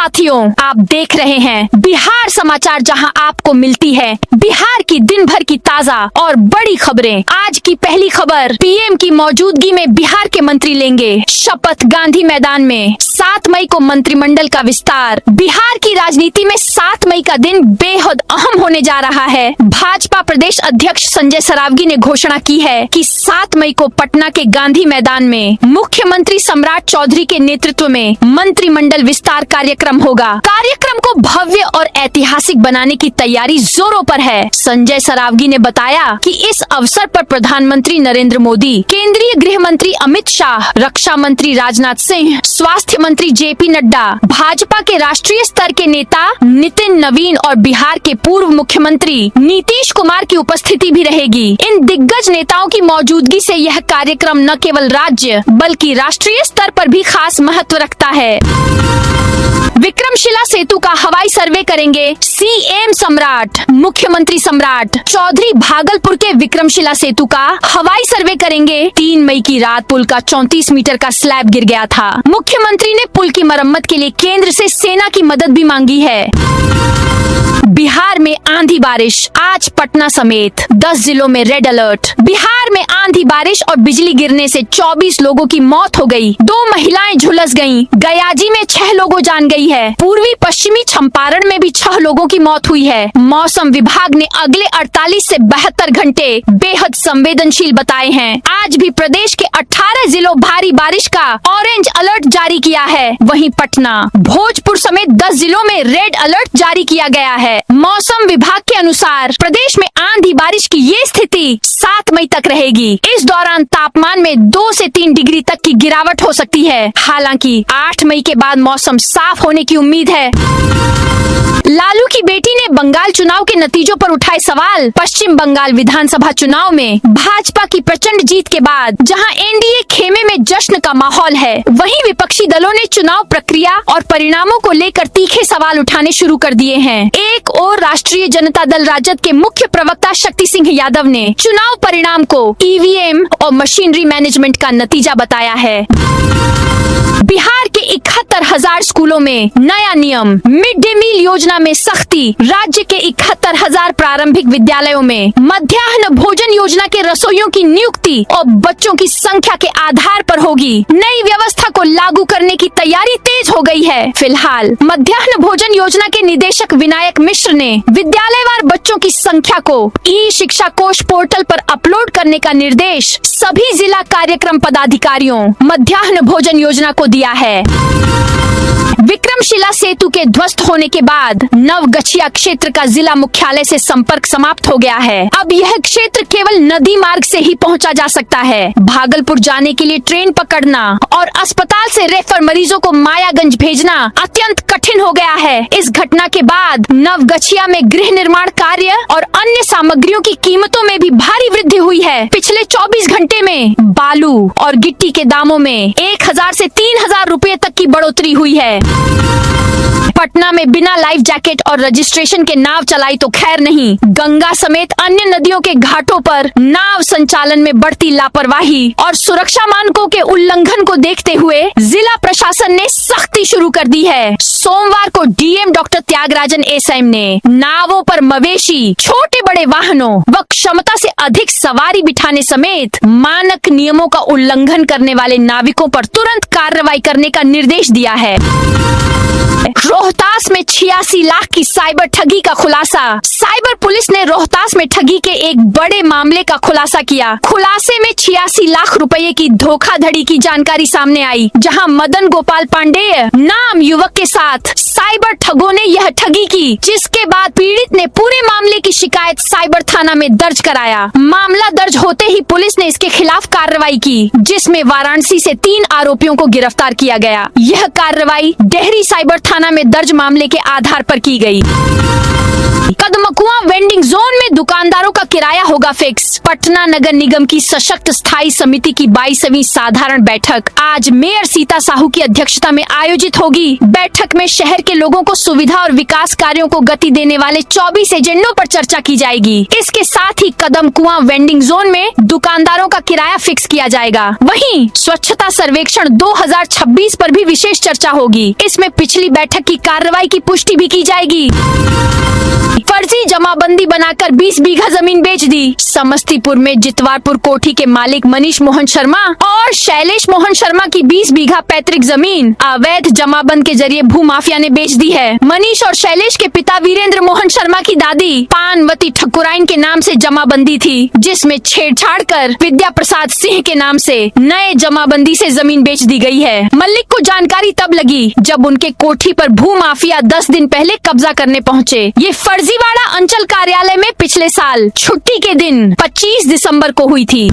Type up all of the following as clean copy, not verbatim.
साथियों, आप देख रहे हैं बिहार समाचार, जहां आपको मिलती है बिहार की दिन भर की ताजा और बड़ी खबरें। आज की पहली खबर, पीएम की मौजूदगी में बिहार के मंत्री लेंगे शपथ गांधी मैदान में। 7 मई को मंत्रिमंडल का विस्तार। बिहार की राजनीति में 7 मई का दिन बेहद अहम होने जा रहा है। भाजपा प्रदेश अध्यक्ष संजय सरावगी ने घोषणा की है कि 7 मई को पटना के गांधी मैदान में मुख्यमंत्री सम्राट चौधरी के नेतृत्व में मंत्रिमंडल विस्तार कार्यक्रम होगा। कार्यक्रम को भव्य और ऐतिहासिक बनाने की तैयारी जोरों पर है। संजय सरावगी ने बताया कि इस अवसर पर प्रधानमंत्री नरेंद्र मोदी, केंद्रीय गृह मंत्री अमित शाह, रक्षा मंत्री राजनाथ सिंह, स्वास्थ्य मंत्री जेपी नड्डा, भाजपा के राष्ट्रीय स्तर के नेता नितिन नवीन और बिहार के पूर्व मुख्यमंत्री नीतीश कुमार की उपस्थिति भी रहेगी। इन दिग्गज नेताओं की मौजूदगी से यह कार्यक्रम न केवल राज्य बल्कि राष्ट्रीय स्तर पर भी खास महत्व रखता है। विक्रमशिला सेतु का हवाई सर्वे करेंगे सीएम सम्राट। मुख्यमंत्री सम्राट चौधरी भागलपुर के विक्रमशिला सेतु का हवाई सर्वे करेंगे। 3 मई की रात पुल का 34 मीटर का स्लैब गिर गया था। मुख्यमंत्री ने पुल की मरम्मत के लिए केंद्र से सेना की मदद भी मांगी है। बिहार में आंधी बारिश, आज पटना समेत 10 जिलों में रेड अलर्ट। बिहार में आंधी बारिश और बिजली गिरने से 24 लोगों की मौत हो गई। 2 महिलाएं झुलस गईं। गयाजी में 6 लोगों जान गई है। पूर्वी पश्चिमी चंपारण में भी 6 लोगों की मौत हुई है। मौसम विभाग ने अगले 48 से 72 घंटे बेहद संवेदनशील बताए हैं। आज भी प्रदेश के 18 जिलों भारी बारिश का ऑरेंज अलर्ट जारी किया है। वहीं पटना, भोजपुर समेत 10 जिलों में रेड अलर्ट जारी किया गया है। मौसम विभाग के अनुसार प्रदेश में आंधी बारिश की ये स्थिति 7 मई तक रहेगी। इस दौरान तापमान में 2 से 3 डिग्री तक की गिरावट हो सकती है। हालांकि 8 मई के बाद मौसम साफ होने की उम्मीद है। लालू की बेटी ने बंगाल चुनाव के नतीजों पर उठाए सवाल। पश्चिम बंगाल विधानसभा चुनाव में भाजपा की प्रचंड जीत के बाद जहां एनडीए खेमे में जश्न का माहौल है, वहीं विपक्षी दलों ने चुनाव प्रक्रिया और परिणामों को लेकर तीखे सवाल उठाने शुरू कर दिए हैं। एक और राष्ट्रीय जनता दल राजद के मुख्य प्रवक्ता शक्ति सिंह यादव ने चुनाव परिणाम को ईवीएम और मशीनरी मैनेजमेंट का नतीजा बताया है। बिहार के 71,000 स्कूलों में नया नियम। मिड डे मील योजना में सख्ती। राज्य के 71,000 प्रारंभिक विद्यालयों में मध्याह्न भोजन योजना के रसोइयों की नियुक्ति और बच्चों की संख्या के आधार पर होगी। नई व्यवस्था को लागू करने की तैयारी तेज हो गई है। फिलहाल मध्याह्न भोजन योजना के निदेशक विनायक मिश्र ने विद्यालयवार बच्चों की संख्या को ई शिक्षा कोष पोर्टल पर अपलोड करने का निर्देश सभी जिला कार्यक्रम पदाधिकारियों मध्याह्न भोजन योजना को दिया है। विक्रमशिला सेतु के ध्वस्त होने के बाद नवगछिया क्षेत्र का जिला मुख्यालय से संपर्क समाप्त हो गया है। अब यह क्षेत्र केवल नदी मार्ग से ही पहुंचा जा सकता है। भागलपुर जाने के लिए ट्रेन पकड़ना और अस्पताल से रेफर मरीजों को मायागंज भेजना अत्यंत कठिन हो गया है। इस घटना के बाद नवगछिया में गृह निर्माण कार्य और अन्य सामग्रियों की कीमतों में भी भारी वृद्धि हुई है। पिछले 24 घंटे में बालू और गिट्टी के दामों में 1,000 से 3,000 रुपए तक की बढ़ोतरी हुई है। पटना में बिना लाइफ जैकेट और रजिस्ट्रेशन के नाव चलाई तो खैर नहीं, गंगा समेत अन्य नदियों के घाटों पर नाव संचालन में बढ़ती लापरवाही और सुरक्षा मानकों के उल्लंघन को देखते हुए जिला प्रशासन ने सख्ती शुरू कर दी है। सोमवार को डीएम डॉक्टर त्यागराजन एसएम ने नावों पर मवेशी, छोटे बड़े वाहनों व क्षमता से अधिक सवारी बिठाने समेत मानक नियमों का उल्लंघन करने वाले नाविकों पर तुरंत कार्रवाई करने का निर्देश दिया है। रोहतास में 86 लाख की साइबर ठगी का खुलासा। साइबर पुलिस ने रोहतास में ठगी के एक बड़े मामले का खुलासा किया। खुलासे में 86 लाख रुपए की धोखाधड़ी की जानकारी सामने आई, जहां मदन गोपाल पांडेय नाम युवक के साथ साइबर ठगों ने यह ठगी की, जिसके बाद पीड़ित ने पूरे मामले की शिकायत साइबर थाना में दर्ज कराया। मामला दर्ज होते ही पुलिस ने इसके खिलाफ कार्रवाई की, जिसमें वाराणसी से 3 आरोपियों को गिरफ्तार किया गया। यह कार्रवाई डेहरी साइबर थाना में दर्ज मामले के आधार पर की गई। कदमकुआं वेंडिंग जोन में दुकानदारों का किराया होगा फिक्स। पटना नगर निगम की सशक्त स्थायी समिति की 22वीं साधारण बैठक आज मेयर सीता साहू की अध्यक्षता में आयोजित होगी। बैठक में शहर के लोगों को सुविधा और विकास कार्यों को गति देने वाले 24 एजेंडों पर चर्चा की जाएगी। इसके साथ ही कदमकुआं वेंडिंग जोन में दुकानदारों का किराया फिक्स किया जाएगा। वहीं स्वच्छता सर्वेक्षण 2026 पर भी विशेष चर्चा होगी। इसमें पिछली बैठक की कार्रवाई की पुष्टि भी की जाएगी। फर्जी जमाबंदी बनाकर 20 बीघा जमीन बेच दी। समस्तीपुर में जितवारपुर कोठी के मालिक मनीष मोहन शर्मा और शैलेश मोहन शर्मा की 20 बीघा पैतृक जमीन अवैध जमाबंद के जरिए भूमाफिया ने बेच दी है। मनीष और शैलेश के पिता वीरेंद्र मोहन शर्मा की दादी पानवती ठकुराइन के नाम से जमाबंदी थी, जिसमें छेड़छाड़ कर विद्या प्रसाद सिंह के नाम से नए जमाबंदी से जमीन बेच दी गई है। मलिक को जानकारी तब लगी जब उनके कोठी पर भूमाफिया 10 दिन पहले कब्जा करने पहुँचे। ये फर्जीवाड़ा अंचल कार्यालय में पिछले साल छुट्टी के दिन 25 दिसंबर को हुई थी।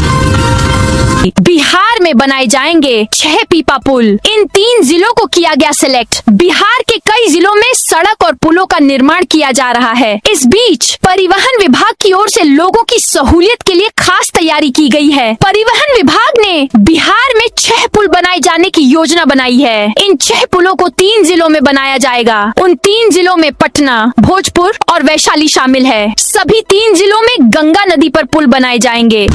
बिहार में बनाए जाएंगे 6 पीपा पुल। इन 3 जिलों को किया गया सिलेक्ट। बिहार के कई जिलों में सड़क और पुलों का निर्माण किया जा रहा है। इस बीच परिवहन विभाग की ओर से लोगों की सहूलियत के लिए खास तैयारी की गई है। परिवहन विभाग ने बिहार में 6 पुल बनाए जाने की योजना बनाई है। इन 6 पुलों को 3 जिलों में बनाया जाएगा। उन 3 जिलों में पटना, भोजपुर और वैशाली शामिल है। सभी 3 जिलों में गंगा नदी पर पुल बनाए जाएंगे।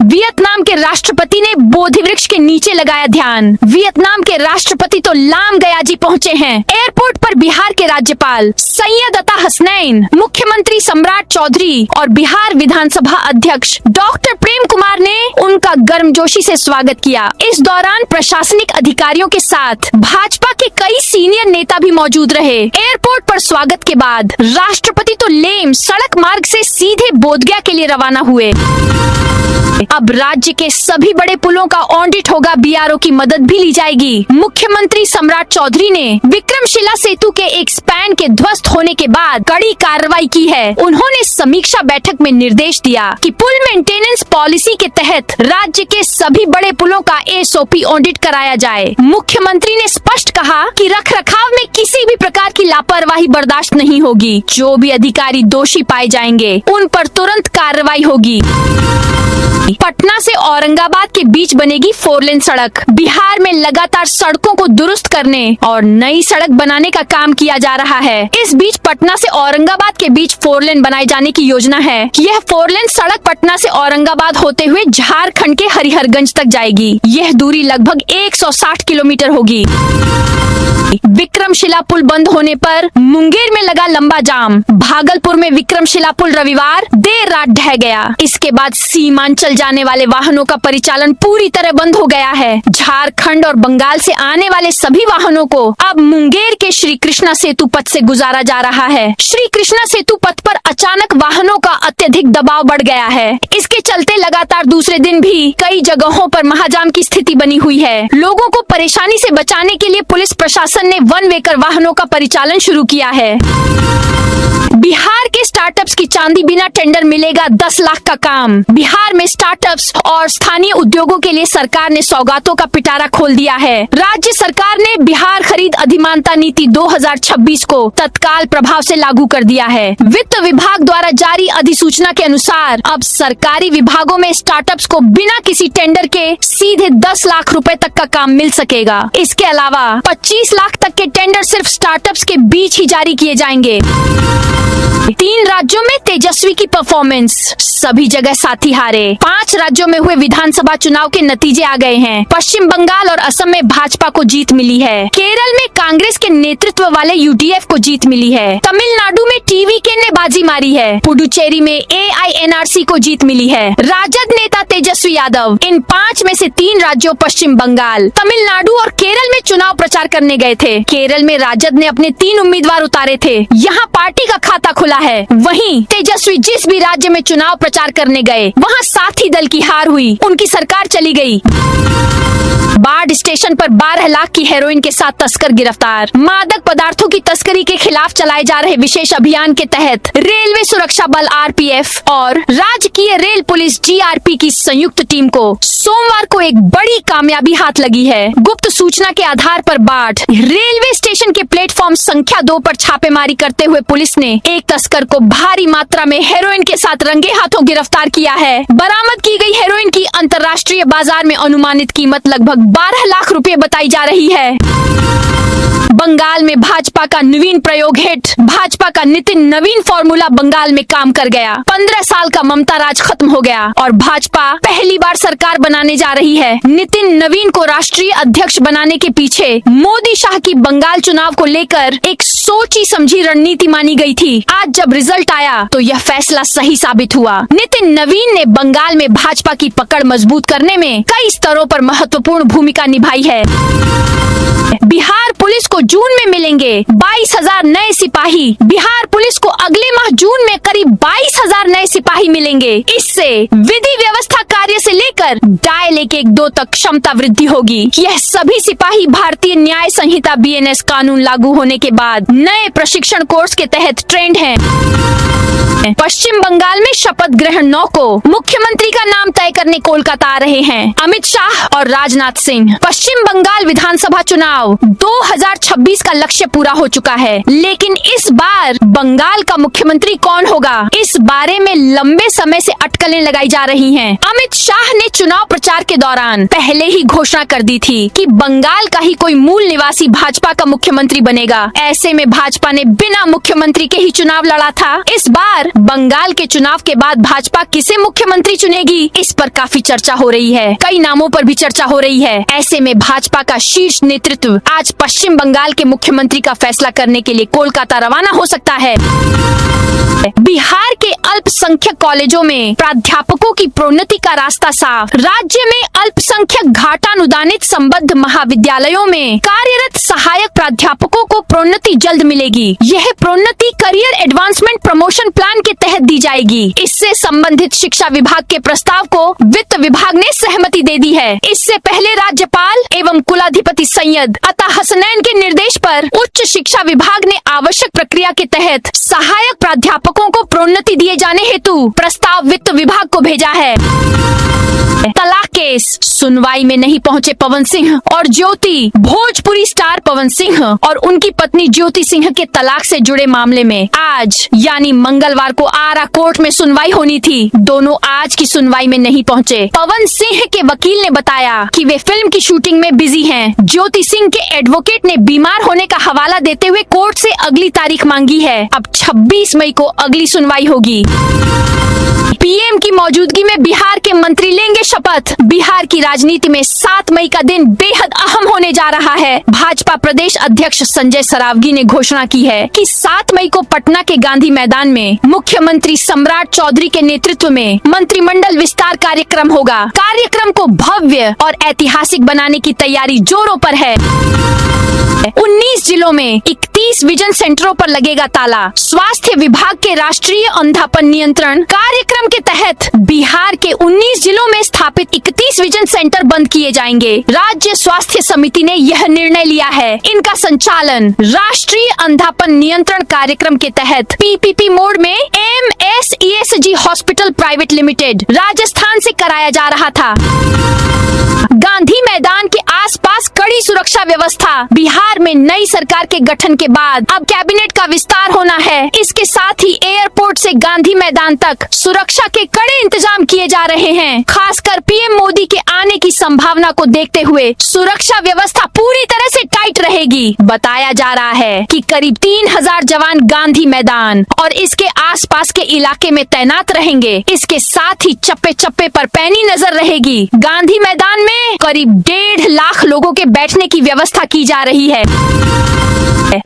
वियतनाम के राष्ट्रपति ने बोधि वृक्ष के नीचे लगाया ध्यान। वियतनाम के राष्ट्रपति तो लाम गयाजी पहुंचे हैं। एयरपोर्ट पर बिहार के राज्यपाल सैयद अता हसनैन, मुख्यमंत्री सम्राट चौधरी और बिहार विधानसभा अध्यक्ष डॉक्टर प्रेम कुमार ने उनका गर्मजोशी से स्वागत किया। इस दौरान प्रशासनिक अधिकारियों के साथ भाजपा के कई सीनियर नेता भी मौजूद रहे। एयरपोर्ट पर स्वागत के बाद राष्ट्रपति तो लेम सड़क मार्ग से सीधे बोधगया के लिए रवाना हुए। अब राज्य के सभी बड़े पुलों का ऑडिट होगा। बीआरओ की मदद भी ली जाएगी। मुख्यमंत्री सम्राट चौधरी ने विक्रमशिला सेतु के एक स्पैन के ध्वस्त होने के बाद कड़ी कार्रवाई की है। उन्होंने समीक्षा बैठक में निर्देश दिया कि पुल मेंटेनेंस पॉलिसी के तहत राज्य के सभी बड़े पुलों का एसओपी ऑडिट कराया जाए। मुख्यमंत्री ने स्पष्ट कहा कि रखरखाव में किसी भी प्रकार की लापरवाही बर्दाश्त नहीं होगी। जो भी अधिकारी दोषी पाए जाएंगे उन पर तुरंत कार्रवाई होगी। पटना से औरंगाबाद के बीच बनेगी 4 लेन सड़क। बिहार में लगातार सड़कों को दुरुस्त करने और नई सड़क बनाने का काम किया जा रहा है। इस बीच पटना से औरंगाबाद के बीच 4 लेन बनाए जाने की योजना है। यह 4 लेन सड़क पटना से औरंगाबाद होते हुए झारखंड के हरिहरगंज तक जाएगी। यह दूरी लगभग 160 किलोमीटर होगी। विक्रमशिला पुल बंद होने पर मुंगेर में लगा लंबा जाम। भागलपुर में विक्रमशिला पुल रविवार देर रात ढह गया। इसके बाद सीमांचल जाने वाले वाहनों का परिचालन पूरी तरह बंद हो गया है। झारखंड और बंगाल से आने वाले सभी वाहनों को अब मुंगेर के श्री कृष्णा सेतु पथ से गुजारा जा रहा है। श्री कृष्णा सेतु पथ पर अचानक वाहनों का अत्यधिक दबाव बढ़ गया है। इसके चलते लगातार दूसरे दिन भी कई जगहों पर महाजाम की स्थिति बनी हुई है। लोगों को परेशानी से बचाने के लिए पुलिस प्रशासन ने वन वे कर वाहनों का परिचालन शुरू किया है। बिहार के स्टार्टअप्स की चांदी बिना टेंडर मिलेगा 10 लाख का काम। बिहार में स्टार्टअप्स और स्थानीय उद्योगों के लिए सरकार ने सौगातों का पिटारा खोल दिया है। राज्य सरकार ने बिहार खरीद अधिमानता नीति 2026 को तत्काल प्रभाव से लागू कर दिया है। वित्त विभाग द्वारा जारी अधिसूचना के अनुसार अब सरकारी विभागों में स्टार्टअप्स को बिना किसी टेंडर के सीधे 10 लाख रुपए तक का काम मिल सकेगा। इसके अलावा 25 लाख तक के टेंडर सिर्फ स्टार्टअप्स के बीच ही जारी किए जाएंगे। 3 राज्यों में तेजस्वी की परफॉर्मेंस, सभी जगह साथी हारे। 5 राज्यों में हुए विधानसभा चुनाव के नतीजे आ गए हैं। पश्चिम बंगाल और असम में भाजपा को जीत मिली है। केरल में कांग्रेस के नेतृत्व वाले यूडीएफ को जीत मिली है। तमिलनाडु में टीवीके ने बाजी मारी है। पुडुचेरी में एआईएनआरसी को जीत मिली है। राजद नेता तेजस्वी यादव इन 5 में से 3 राज्यों पश्चिम बंगाल, तमिलनाडु और केरल में चुनाव प्रचार करने गए थे। केरल में राजद ने अपने 3 उम्मीदवार उतारे थे। यहाँ पार्टी का खाता खुला है। वहीं तेजस्वी जिस भी राज्य में चुनाव प्रचार करने गए वहां साथी दल की हार हुई, उनकी सरकार चली गई। बाढ़ स्टेशन पर 12 लाख की हेरोइन के साथ तस्कर गिरफ्तार। मादक पदार्थों की तस्करी के खिलाफ चलाए जा रहे विशेष अभियान के तहत रेलवे सुरक्षा बल आरपीएफ और राजकीय रेल पुलिस जीआरपी की संयुक्त टीम को सोमवार को एक बड़ी कामयाबी हाथ लगी है। गुप्त सूचना के आधार पर बाढ़ रेलवे स्टेशन के प्लेटफॉर्म संख्या 2 पर छापेमारी करते हुए पुलिस ने एक तस्कर को भारी मात्रा में हेरोइन के साथ रंगे हाथों गिरफ्तार किया है। बरामद की गई हेरोइन की अंतर्राष्ट्रीय बाजार में अनुमानित कीमत लगभग 12 लाख रुपए बताई जा रही है। बंगाल में भाजपा का नवीन प्रयोग हिट। भाजपा का नितिन नवीन फॉर्मूला बंगाल में काम कर गया। 15 साल का ममता राज खत्म हो गया और भाजपा पहली बार सरकार बनाने जा रही है। नितिन नवीन को राष्ट्रीय अध्यक्ष बनाने के पीछे मोदी शाह की बंगाल चुनाव को लेकर एक सोची समझी रणनीति मानी गई थी। आज जब रिजल्ट आया तो यह फैसला सही साबित हुआ। नितिन नवीन ने बंगाल में भाजपा की पकड़ मजबूत करने में कई स्तरों पर महत्वपूर्ण भूमिका निभाई है। बिहार पुलिस को जून में मिलेंगे 22,000 नए सिपाही। बिहार पुलिस को अगले माह जून में करीब 22,000 नए सिपाही मिलेंगे। इससे विधि व्यवस्था कार्य से लेकर डायल 112 तक क्षमता वृद्धि होगी। यह सभी सिपाही भारतीय न्याय संहिता BNS कानून लागू होने के बाद नए प्रशिक्षण कोर्स के तहत ट्रेंड हैं। पश्चिम बंगाल में शपथ ग्रहण 9 को मुख्यमंत्री का नाम तय करने कोलकाता आ रहे हैं अमित शाह और राजनाथ सिंह। पश्चिम बंगाल विधानसभा चुनाव 2026 का लक्ष्य पूरा हो चुका है, लेकिन इस बार बंगाल का मुख्यमंत्री कौन होगा, इस बारे में लंबे समय से अटकलें लगाई जा रही हैं। अमित शाह ने चुनाव प्रचार के दौरान पहले ही घोषणा कर दी थी कि बंगाल का ही कोई मूल निवासी भाजपा का मुख्यमंत्री बनेगा। ऐसे में भाजपा ने बिना मुख्यमंत्री के ही चुनाव लड़ा था। इस बार बंगाल के चुनाव के बाद भाजपा किसे मुख्यमंत्री चुनेगी, इस पर काफी चर्चा हो रही है। कई नामों पर भी चर्चा हो रही है। ऐसे में भाजपा का शीर्ष नेतृत्व आज पश्चिम बंगाल के मुख्यमंत्री का फैसला करने के लिए कोलकाता रवाना हो सकता है। बिहार के अल्पसंख्यक कॉलेजों में प्राध्यापकों की प्रोन्नति का रास्ता साफ। राज्य में अल्पसंख्यक घाटानुदानित संबद्ध महाविद्यालयों में कार्यरत सहायक प्राध्यापकों को प्रोन्नति जल्द मिलेगी। यह प्रोन्नति करियर एडवांसमेंट प्रमोशन प्लान के तहत दी जाएगी। इससे संबंधित शिक्षा विभाग के प्रस्ताव को वित्त विभाग ने सहमति दे दी है। इससे पहले राज्यपाल एवं कुलाधिपति सैयद अता हसनैन के निर्देश पर उच्च शिक्षा विभाग ने आवश्यक प्रक्रिया के तहत सहायक प्राध्यापकों को प्रोन्नति दिए जाने हेतु प्रस्ताव वित्त विभाग को भेजा है। तलाक केस सुनवाई में नहीं पहुंचे पवन सिंह और ज्योति। भोजपुरी स्टार पवन सिंह और उनकी पत्नी ज्योति सिंह के तलाक से जुड़े मामले में आज यानी मंगलवार को आरा कोर्ट में सुनवाई होनी थी। दोनों आज की सुनवाई में नहीं पहुंचे। पवन सिंह के वकील ने बताया कि वे फिल्म की शूटिंग में बिजी हैं। ज्योति सिंह के एडवोकेट ने बीमार होने का हवाला देते हुए कोर्ट से अगली तारीख मांगी है। अब 26 मई को अगली सुनवाई होगी। पीएम की मौजूदगी में बिहार के मंत्री लेंगे शपथ। बिहार की राजनीति में 7 मई का दिन बेहद अहम होने जा रहा है। भाजपा प्रदेश अध्यक्ष संजय सरावगी ने घोषणा की है कि 7 मई को पटना के गांधी मैदान में मुख्यमंत्री सम्राट चौधरी के नेतृत्व में मंत्रिमंडल विस्तार कार्यक्रम होगा। कार्यक्रम को भव्य और ऐतिहासिक बनाने की तैयारी जोरों पर है। 19 जिलों में 31 विजन सेंटरों पर लगेगा ताला। स्वास्थ्य विभाग के राष्ट्रीय अंधापन नियंत्रण कार्यक्रम के तहत बिहार के 19 जिलों में स्थापित 31 विजन सेंटर बंद किए जाएंगे। राज्य स्वास्थ्य समिति ने यह निर्णय लिया है। इनका संचालन राष्ट्रीय अंधापन नियंत्रण कार्यक्रम के तहत PPP मोड में MSESG hospital private limited Rajasthan से कराया जा रहा था। गांधी मैदान के आसपास कड़ी सुरक्षा व्यवस्था। बिहार में नई सरकार के गठन के बाद अब कैबिनेट का विस्तार होना है। इसके साथ ही एयरपोर्ट से गांधी मैदान तक सुरक्षा के कड़े इंतजाम किए जा रहे हैं। खासकर पीएम मोदी के आने की संभावना को देखते हुए सुरक्षा व्यवस्था पूरी तरह से टाइट रहेगी। बताया जा रहा है कि करीब 3000 जवान गांधी मैदान और इसके आसपास के इलाके में तैनात रहेंगे। इसके साथ ही चप्पे चप्पे पर पैनी नजर रहेगी। गांधी मैदान में करीब 1.5 लाख लोगों के बैठने की व्यवस्था की जा रही है।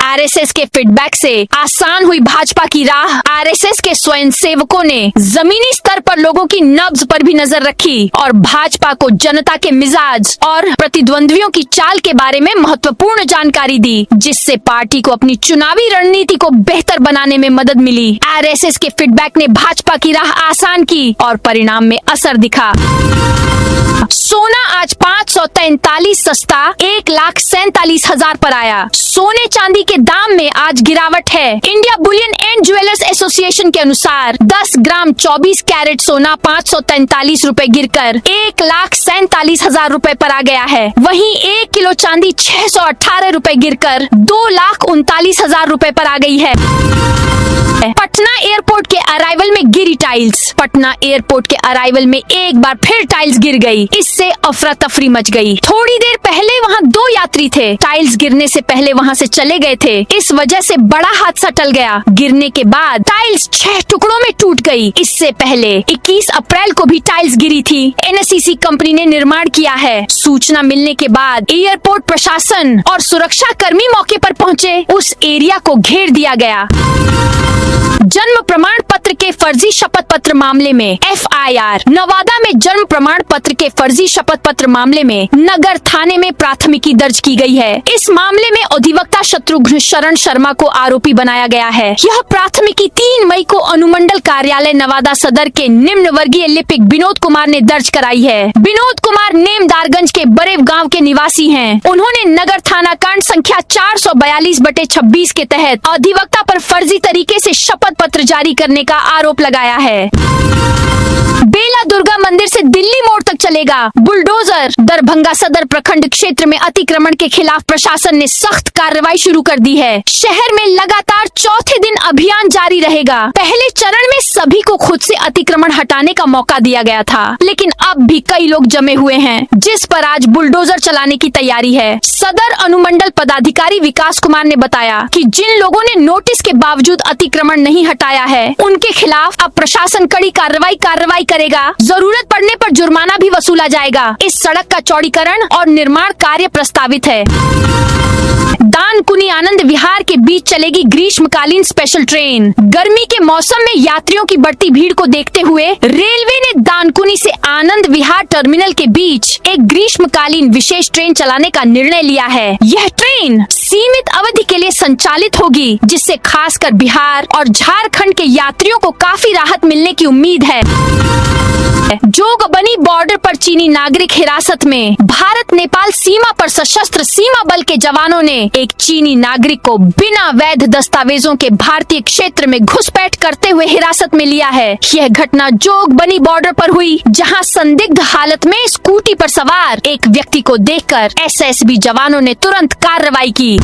आरएसएस के फीडबैक से आसान हुई भाजपा की राह। आरएसएस के स्वयंसेवकों ने जमीनी स्तर पर लोगों की नब्ज पर भी नजर रखी और भाजपा को जनता के मिजाज और प्रतिद्वंद्वियों की चाल के बारे में महत्वपूर्ण जानकारी दी, जिससे पार्टी को अपनी चुनावी रणनीति को बेहतर बनाने में मदद मिली। आरएसएस के फीडबैक ने भाजपा की राह आसान की और परिणाम में असर दिखा। सोना आज 543 सस्ता 1,47,000 पर आया। सोने चांदी के दाम में आज गिरावट है। India Boolean and jewellers association के अनुसार 10 ग्राम 24 कैरेट सोना 543 रूपए गिरकर 1,47,000 रूपए पर आ गया है। वहीं 1 किलो चांदी 618 रूपए गिरकर 2,39,000 रूपए पर आ गई है। पटना एयरपोर्ट के अराइवल में गिरी टाइल्स। पटना एयरपोर्ट के अराइवल में एक बार फिर टाइल्स गिर गई। इससे अफरा तफरी मच गई। थोड़ी देर पहले वहां 2 यात्री थे। टाइल्स गिरने से पहले वहां से चले गए थे। इस वजह से बड़ा हादसा टल गया। गिरने के बाद टाइल्स 6 टुकड़ों में टूट गई। इससे पहले 21 अप्रैल को भी टाइल्स गिरी थी। एनएसईसी कंपनी ने निर्माण किया है। सूचना मिलने के बाद एयरपोर्ट प्रशासन और सुरक्षा कर्मी मौके पर पहुंचे। उस एरिया को घेर दिया गया। जन्म प्रमाण पत्र के फर्जी शपथ पत्र मामले में एफआईआर। नवादा में जन्म प्रमाण पत्र के फर्जी शपथ पत्र मामले में नगर थाने में प्राथमिकी दर्ज की गई है। इस मामले में अधिवक्ता शत्रुघ्न शरण शर्मा को आरोपी बनाया गया है। यह प्राथमिकी 3 मई को अनुमंडल कार्यालय नवादा सदर के निम्न वर्गीय लिपिक विनोद कुमार ने दर्ज कराई है। विनोद कुमार नेमदारगंज के बरेव गाँव के निवासी हैं। उन्होंने नगर थाना कांड संख्या 442/26 के तहत अधिवक्ता पर फर्जी तरीके से शपथ पत्र जारी करने का आरोप लगाया है। बेला दुर्गा मंदिर से दिल्ली मोड़ तक चलेगा बुलडोजर। दरभंगा सदर प्रखंड क्षेत्र में अतिक्रमण के खिलाफ प्रशासन ने सख्त कार्रवाई शुरू कर दी है। शहर में लगातार चौथे दिन अभियान जारी रहेगा। पहले चरण में सभी को खुद से अतिक्रमण हटाने का मौका दिया गया था, लेकिन अब भी कई लोग जमे हुए हैं, जिस पर आज बुलडोजर चलाने की तैयारी है। सदर अनुमंडल पदाधिकारी विकास कुमार ने बताया कि जिन लोगों ने नोटिस के बावजूद अतिक्रमण नहीं हटाया है, उनके खिलाफ अब प्रशासन कड़ी कार्रवाई करेगा। जरूरत पड़ने पर जुर्माना भी वसूला जाएगा। इस सड़क का चौड़ीकरण और निर्माण कार्य प्रस्तावित है। दानकुनी आनंद विहार के बीच चलेगी ग्रीष्मकालीन स्पेशल ट्रेन। गर्मी के मौसम में यात्रियों की बढ़ती भीड़ को देखते हुए रेलवे ने दानकुनी से आनंद विहार टर्मिनल के बीच एक ग्रीष्मकालीन विशेष ट्रेन चलाने का निर्णय लिया है। यह ट्रेन सीमित अवधि के लिए संचालित होगी, जिससे खासकर बिहार और झारखंड के यात्रियों को काफी राहत मिलने की उम्मीद है। जोगबनी बॉर्डर पर चीनी नागरिक हिरासत में। भारत नेपाल सीमा पर सशस्त्र सीमा बल के जवानों ने एक चीनी नागरिक को बिना वैध दस्तावेजों के भारतीय क्षेत्र में घुसपैठ करते हुए हिरासत में लिया है। यह घटना जोगबनी बॉर्डर पर हुई, जहां संदिग्ध हालत में स्कूटी पर सवार एक व्यक्ति को देखकर एसएसबी जवानों ने तुरंत कार्रवाई की।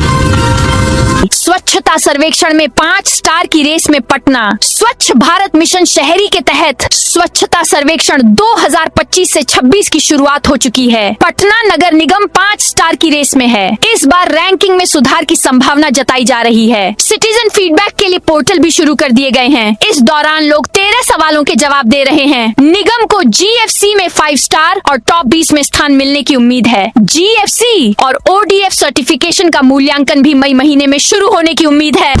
स्वच्छता सर्वेक्षण में 5 स्टार की रेस में पटना। स्वच्छ भारत मिशन शहरी के तहत स्वच्छता सर्वेक्षण 2025 से 26 की शुरुआत हो चुकी है। पटना नगर निगम 5 स्टार की रेस में है। इस बार रैंकिंग में सुधार की संभावना जताई जा रही है। सिटीजन फीडबैक के लिए पोर्टल भी शुरू कर दिए गए हैं। इस दौरान लोग 13 सवालों के जवाब दे रहे हैं। निगम को जीएफसी में 5 स्टार और टॉप 20 में स्थान मिलने की उम्मीद है। जीएफसी और ओडीएफ सर्टिफिकेशन का मूल्यांकन भी मई महीने में शुरू होने की उम्मीद है।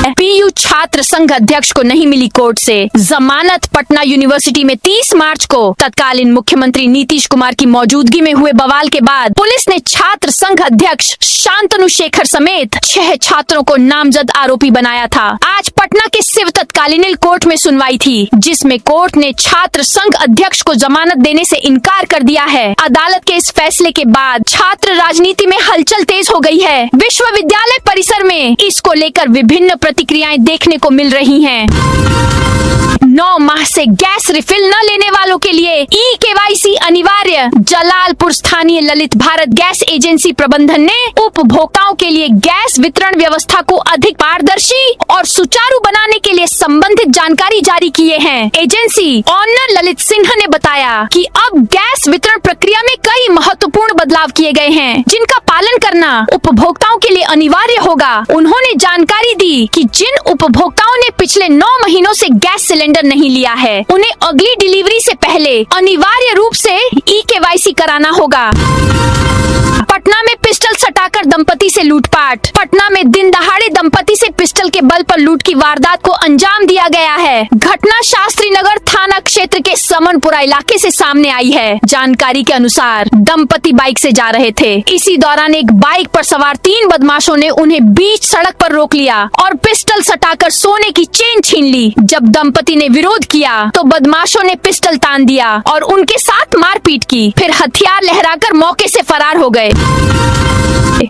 पीयू छात्र संघ अध्यक्ष को नहीं मिली कोर्ट से जमानत। पटना यूनिवर्सिटी में 30 मार्च को तत्कालीन मुख्यमंत्री नीतीश कुमार की मौजूदगी में हुए बवाल के बाद पुलिस ने छात्र संघ अध्यक्ष शांतनु शेखर समेत 6 छात्रों को नामजद आरोपी बनाया था। आज पटना के सिव तत्कालीन कोर्ट में सुनवाई थी, जिसमें कोर्ट ने छात्र संघ अध्यक्ष को जमानत देने से इनकार कर दिया है। अदालत के इस फैसले के बाद छात्र राजनीति में हलचल तेज हो गई है। विश्वविद्यालय परिसर में इसको लेकर विभिन्न प्रतिक्रियाएं देखने को मिल रही हैं। 9 माह से गैस रिफिल न लेने वालों के लिए ई-केवाईसी अनिवार्य। जलालपुर स्थानीय ललित भारत गैस एजेंसी प्रबंधन ने उपभोक्ताओं के लिए गैस वितरण व्यवस्था को अधिक पारदर्शी और सुचारू बनाने के लिए संबंधित जानकारी जारी किए हैं। एजेंसी ऑनर ललित सिन्हा ने बताया कि अब गैस वितरण प्रक्रिया में कई महत्वपूर्ण बदलाव किए गए हैं, जिनका पालन करना उपभोक्ताओं के लिए अनिवार्य होगा। उन्होंने जानकारी दी कि जिन उपभोक्ताओं ने पिछले 9 महीनों से गैस सिलेंडर नहीं लिया है, उन्हें अगली डिलीवरी से पहले अनिवार्य रूप से ई-केवाईसी कराना होगा। पटना में पिस्टल सटाकर दंपति से लूटपाट। पटना में दिन दहाड़े दंपति से पिस्टल के बल पर लूट की वारदात को अंजाम दिया गया है। घटना शास्त्री नगर थाना क्षेत्र के समनपुरा इलाके से सामने आई है। जानकारी के अनुसार दंपति बाइक से जा रहे थे। इसी दौरान एक बाइक पर सवार 3 बदमाशों ने उन्हें बीच सड़क पर रोक लिया और पिस्टल सटाकर सोने की चेन छीन ली। जब दंपति ने विरोध किया तो बदमाशों ने पिस्टल तान दिया और उनके साथ मारपीट की, फिर हथियार लहराकर मौके से फरार हो गए।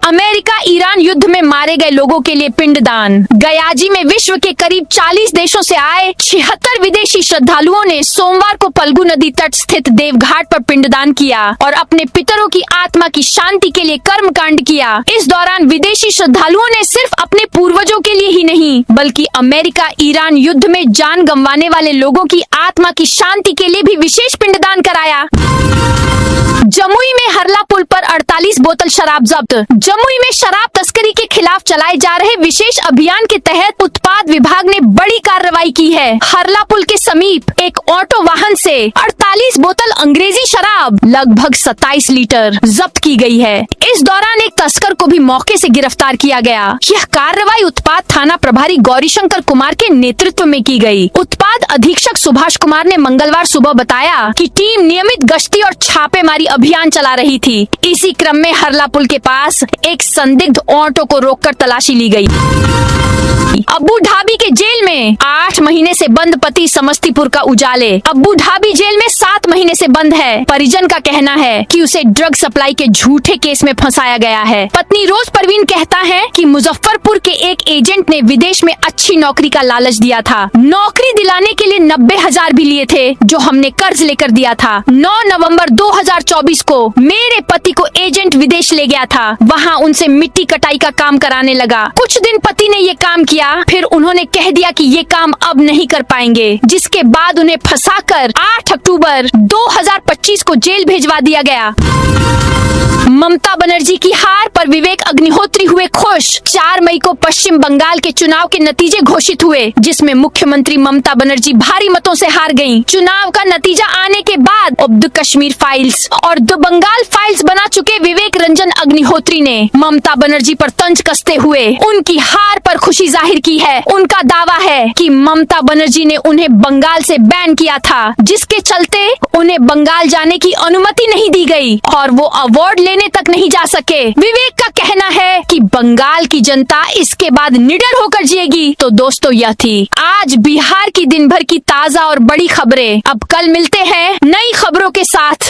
अमेरिका ईरान युद्ध में मारे गए लोगों के लिए पिंडदान। गयाजी में विश्व के करीब 40 देशों से आए 76 विदेशी श्रद्धालुओं ने सोमवार को फल्गु नदी तट स्थित देवघाट पर पिंडदान किया और अपने पितरों की आत्मा की शांति के लिए कर्मकांड किया। इस दौरान विदेशी श्रद्धालुओं ने सिर्फ अपने पूर्वजों के लिए ही नहीं बल्कि अमेरिका ईरान युद्ध में जान गंवाने वाले लोगों की आत्मा की शांति के लिए भी विशेष पिंडदान कराया। जमुई में हरला पुल पर 48 बोतल शराब जब्त। जमुई में शराब तस्करी के खिलाफ चलाए जा रहे विशेष अभियान के तहत उत्पाद विभाग ने बड़ी कार्रवाई की है। हरला पुल के समीप एक ऑटो वाहन से 48 बोतल अंग्रेजी शराब लगभग 27 लीटर जब्त की गई है। इस दौरान एक तस्कर को भी मौके से गिरफ्तार किया गया। यह कार्रवाई उत्पाद थाना प्रभारी गौरीशंकर कुमार के नेतृत्व में की गई। उत्पाद अधीक्षक सुभाष कुमार ने मंगलवार सुबह बताया कि टीम नियमित गश्ती और छापेमारी अभियान चला रही थी। इसी क्रम में हरला पुल के पास एक संदिग्ध ऑटो को रोककर तलाशी ली गई। अबू धाबी के जेल में 8 महीने से बंद पति समस्तीपुर का उजाले। अबू धाबी जेल में 7 महीने से बंद है। परिजन का कहना है कि उसे ड्रग सप्लाई के झूठे केस में फंसाया गया है। पत्नी रोज परवीन कहता है कि मुजफ्फरपुर के एक एजेंट ने विदेश में अच्छी नौकरी का लालच दिया था। नौकरी दिलाने के लिए 90,000 भी लिए थे जो हमने कर्ज लेकर दिया था। 9 नवंबर 2024 को मेरे पति को एजेंट विदेश ले गया था। वहाँ उनसे मिट्टी कटाई का काम कराने लगा। कुछ दिन पति ने ये काम किया, फिर उन्होंने कह दिया कि ये काम अब नहीं कर पाएंगे, जिसके बाद उन्हें फंसाकर 8 अक्टूबर 2025 को जेल भेजवा दिया गया। ममता बनर्जी की हार पर विवेक अग्निहोत्री हुए खुश। 4 मई को पश्चिम बंगाल के चुनाव के नतीजे घोषित हुए, जिसमें मुख्यमंत्री ममता बनर्जी भारी मतों से हार गयीं। चुनाव का नतीजा आने के बाद अब द कश्मीर फाइल्स और द बंगाल फाइल्स बना चुके विवेक रंजन अग्निहोत्री ने ममता बनर्जी पर तंज कसते हुए उनकी हार पर खुशी जाहिर की है। उनका दावा है कि ममता बनर्जी ने उन्हें बंगाल से बैन किया था, जिसके चलते उन्हें बंगाल जाने की अनुमति नहीं दी गई और वो अवार्ड लेने तक नहीं जा सके। विवेक का कहना है कि बंगाल की जनता इसके बाद निडर होकर जिएगी। तो दोस्तों, यह थी आज बिहार की दिन भर की ताजा और बड़ी खबरें। अब कल मिलते हैं नई खबरों के साथ।